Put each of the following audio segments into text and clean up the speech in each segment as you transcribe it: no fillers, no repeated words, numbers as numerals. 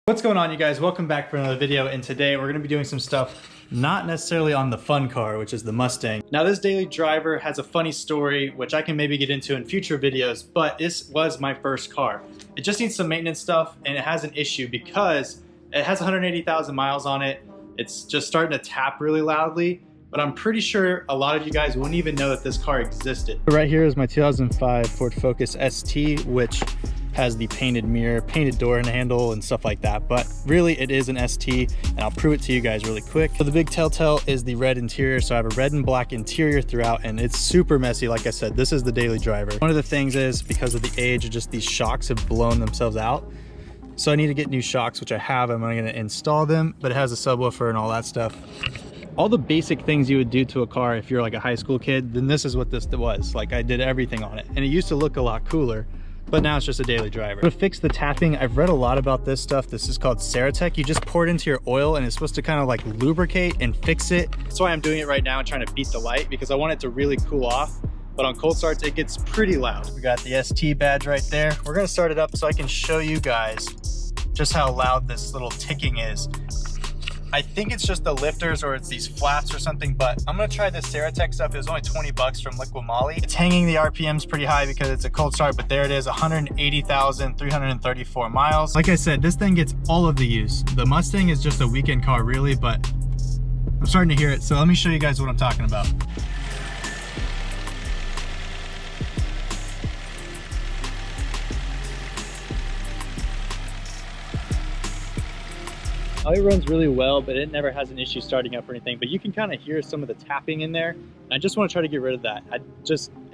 What's going on, you guys? Welcome back for another video, and today we're going to be doing some stuff not necessarily on the fun car, which is the Mustang. Now, this daily driver has a funny story which I can maybe get into in future videos, but this was my first car. It just needs some maintenance stuff, and it has an issue because it has 180,000 miles on it. It's just starting to tap really loudly, but I'm pretty sure a lot of you guys wouldn't even know that this car existed. Right here is my 2005 Ford Focus ST, which has the painted mirror, painted door and handle and stuff like that, but really it is an ST, and I'll prove it to you guys really quick. So the big telltale is the red interior. So I have a red and black interior throughout, and it's super messy. Like I said, this is the daily driver. One of the things is because of the age, just these shocks have blown themselves out. So I need to get new shocks, which I have. I'm gonna install them, but it has a subwoofer and all that stuff. All the basic things you would do to a car if you're like a high school kid, then this is what this was. Like, I did everything on it, and it used to look a lot cooler, but now it's just a daily driver. To fix the tapping, I've read a lot about this stuff. This is called Ceratec. You just pour it into your oil, and it's supposed to kind of like lubricate and fix it. That's why I'm doing it right now and trying to beat the light, because I want it to really cool off. But on cold starts, it gets pretty loud. We got the ST badge right there. We're gonna start it up so I can show you guys just how loud this little ticking is. I think it's just the lifters or it's these flaps or something, but I'm gonna try this Ceratec stuff. It was only 20 bucks from Liqui Moly. It's hanging the RPMs pretty high because it's a cold start, but there it is, 180,334 miles. Like I said, this thing gets all of the use. The Mustang is just a weekend car really, but I'm starting to hear it. So let me show you guys what I'm talking about. It runs really well, but it never has an issue starting up or anything, but you can kind of hear some of the tapping in there. And I just want to try to get rid of that. It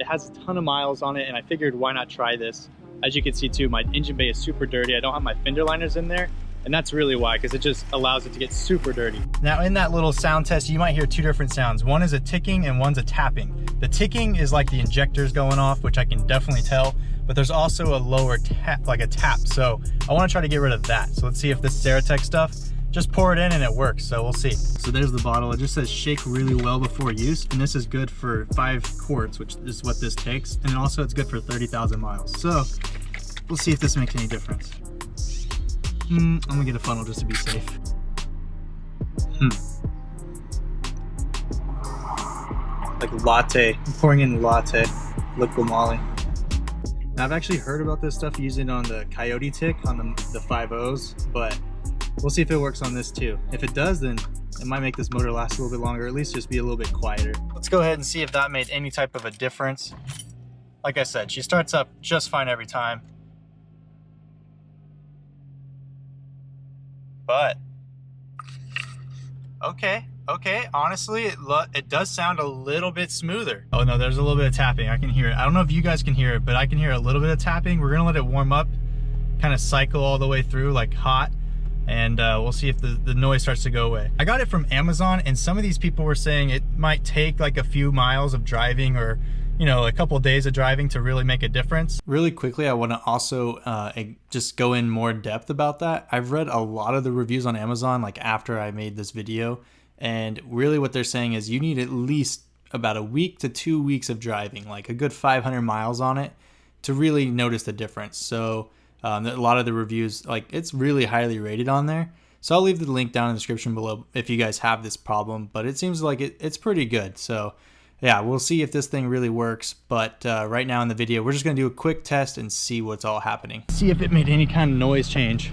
has a ton of miles on it, and I figured why not try this. As you can see too, my engine bay is super dirty. I don't have my fender liners in there, and that's really why, because it just allows it to get super dirty. Now in that little sound test, you might hear two different sounds. One is a ticking and one's a tapping. The ticking is like the injectors going off, which I can definitely tell, but there's also a lower tap, like a tap. So I want to try to get rid of that. So let's see if this Ceratec stuff, just pour it in and it works, so we'll see. So there's the bottle. It just says shake really well before use, and this is good for 5 quarts, which is what this takes, and also it's good for 30,000 miles. So we'll see if this makes any difference. I'm gonna get a funnel just to be safe. Like latte. I'm pouring in latte, Liqui Moly. Now I've actually heard about this stuff using on the Coyote tick on the 5.0s, but we'll see if it works on this too. If it does, then it might make this motor last a little bit longer, or at least just be a little bit quieter. Let's go ahead and see if that made any type of a difference. Like I said, she starts up just fine every time. But, okay, honestly, it does sound a little bit smoother. Oh no, there's a little bit of tapping. I can hear it. I don't know if you guys can hear it, but I can hear a little bit of tapping. We're gonna let it warm up, kind of cycle all the way through like hot. And we'll see if the noise starts to go away. I got it from Amazon, and some of these people were saying it might take like a few miles of driving, or you know, a couple of days of driving to really make a difference. Really quickly, I want to also just go in more depth about that. I've read a lot of the reviews on Amazon like after I made this video, and really what they're saying is you need at least about a week to 2 weeks of driving, like a good 500 miles on it, to really notice the difference. So a lot of the reviews, like, it's really highly rated on there. So I'll leave the link down in the description below if you guys have this problem, but it seems like it's pretty good. So yeah, we'll see if this thing really works. But right now in the video, we're just gonna do a quick test and see what's all happening. See if it made any kind of noise change.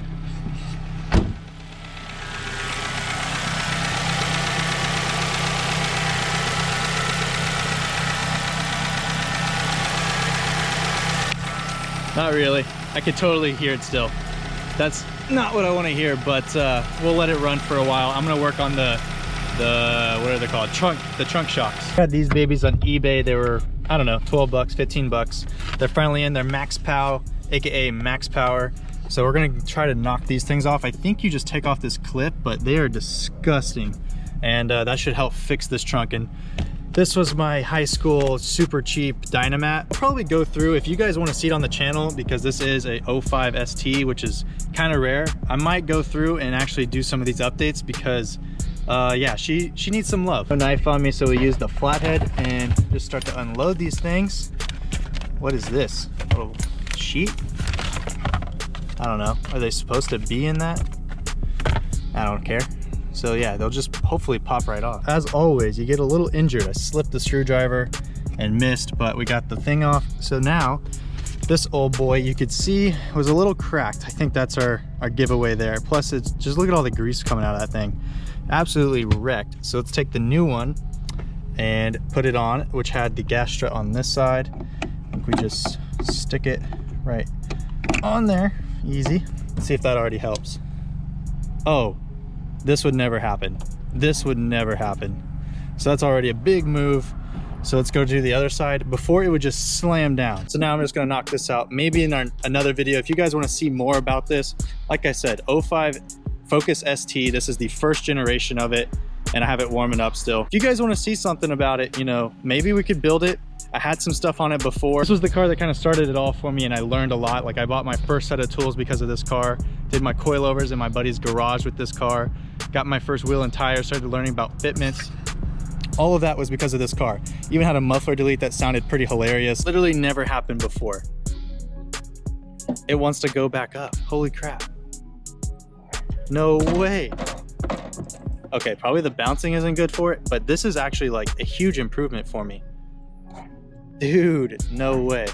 Not really. I could totally hear it still. That's not what I want to hear, but we'll let it run for a while. I'm gonna work on the what are they called? The trunk shocks. I got these babies on eBay. They were, I don't know, 12 bucks, 15 bucks. They're finally in. They're max pow, aka max power. So we're gonna try to knock these things off. I think you just take off this clip, but they are disgusting, and that should help fix this trunk. And this was my high school super cheap Dynamat. I'll probably go through, if you guys want to see it on the channel, because this is a 05 ST, which is kind of rare. I might go through and actually do some of these updates, because yeah, she needs some love. A knife on me, so we use the flathead and just start to unload these things. What is this? A little sheet? I don't know. Are they supposed to be in that? I don't care. So yeah, they'll just hopefully pop right off. As always, you get a little injured. I slipped the screwdriver and missed, but we got the thing off. So now this old boy, you could see, was a little cracked. I think that's our giveaway there. Plus, it's just look at all the grease coming out of that thing. Absolutely wrecked. So let's take the new one and put it on, which had the gas strut on this side. I think we just stick it right on there. Easy. Let's see if that already helps. Oh, this would never happen. This would never happen. So that's already a big move. So let's go to the other side. Before, it would just slam down. So now I'm just gonna knock this out. Maybe in another video, if you guys wanna see more about this, like I said, 05 Focus ST, this is the first generation of it, and I have it warming up still. If you guys wanna see something about it, you know, maybe we could build it. I had some stuff on it before. This was the car that kind of started it all for me, and I learned a lot. Like, I bought my first set of tools because of this car, did my coilovers in my buddy's garage with this car, got my first wheel and tire, started learning about fitments. All of that was because of this car. Even had a muffler delete that sounded pretty hilarious. Literally never happened before. It wants to go back up. Holy crap. No way. Okay, probably the bouncing isn't good for it, but this is actually like a huge improvement for me. Dude, no way.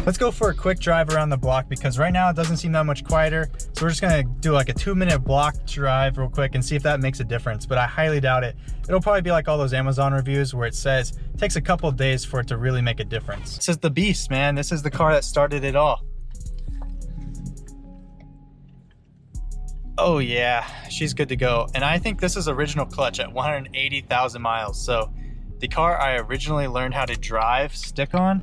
Let's go for a quick drive around the block because right now it doesn't seem that much quieter. So we're just gonna do like a 2-minute block drive real quick and see if that makes a difference, but I highly doubt it. It'll probably be like all those Amazon reviews where it says it takes a couple of days for it to really make a difference. This is the beast, man. This is the car that started it all. Oh yeah, she's good to go. And I think this is original clutch at 180,000 miles. So the car I originally learned how to drive stick on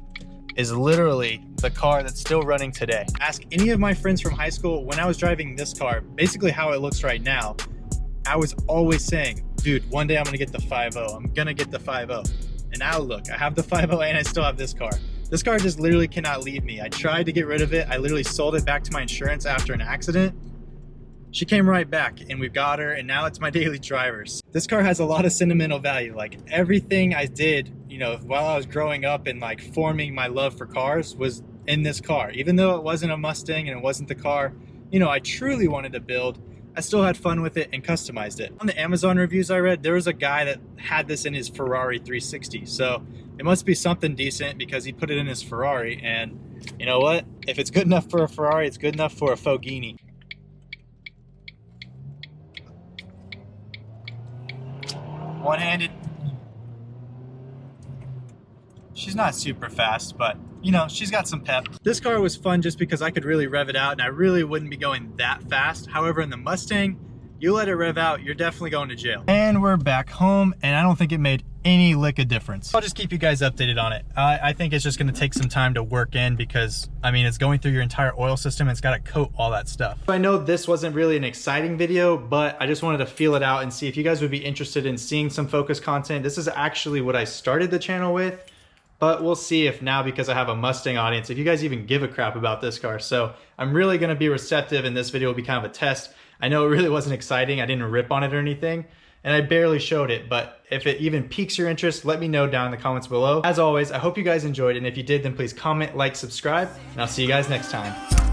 is literally the car that's still running today. Ask any of my friends from high school, when I was driving this car, basically how it looks right now, I was always saying, dude, one day I'm gonna get the 5.0. I'm gonna get the 5.0. And now look, I have the 5.0 and I still have this car. This car just literally cannot leave me. I tried to get rid of it. I literally sold it back to my insurance after an accident. She came right back and we've got her, and now it's my daily drivers. This car has a lot of sentimental value. Like, everything I did, you know, while I was growing up and like forming my love for cars was in this car. Even though it wasn't a Mustang and it wasn't the car, you know, I truly wanted to build, I still had fun with it and customized it. On the Amazon reviews I read, there was a guy that had this in his Ferrari 360. So it must be something decent because he put it in his Ferrari, and you know what? If it's good enough for a Ferrari, it's good enough for a Fogini. One-handed. She's not super fast, but you know, she's got some pep. This car was fun just because I could really rev it out and I really wouldn't be going that fast. However, in the Mustang, you let it rev out, you're definitely going to jail. And we're back home, and I don't think it made any lick of difference. I'll just keep you guys updated on it. I think it's just gonna take some time to work in because, I mean, it's going through your entire oil system and it's gotta coat all that stuff. I know this wasn't really an exciting video, but I just wanted to feel it out and see if you guys would be interested in seeing some Focus content. This is actually what I started the channel with, but we'll see if now, because I have a Mustang audience, if you guys even give a crap about this car. So I'm really gonna be receptive, and this video will be kind of a test. I know it really wasn't exciting. I didn't rip on it or anything, and I barely showed it, but if it even piques your interest, let me know down in the comments below. As always, I hope you guys enjoyed, and if you did, then please comment, like, subscribe, and I'll see you guys next time.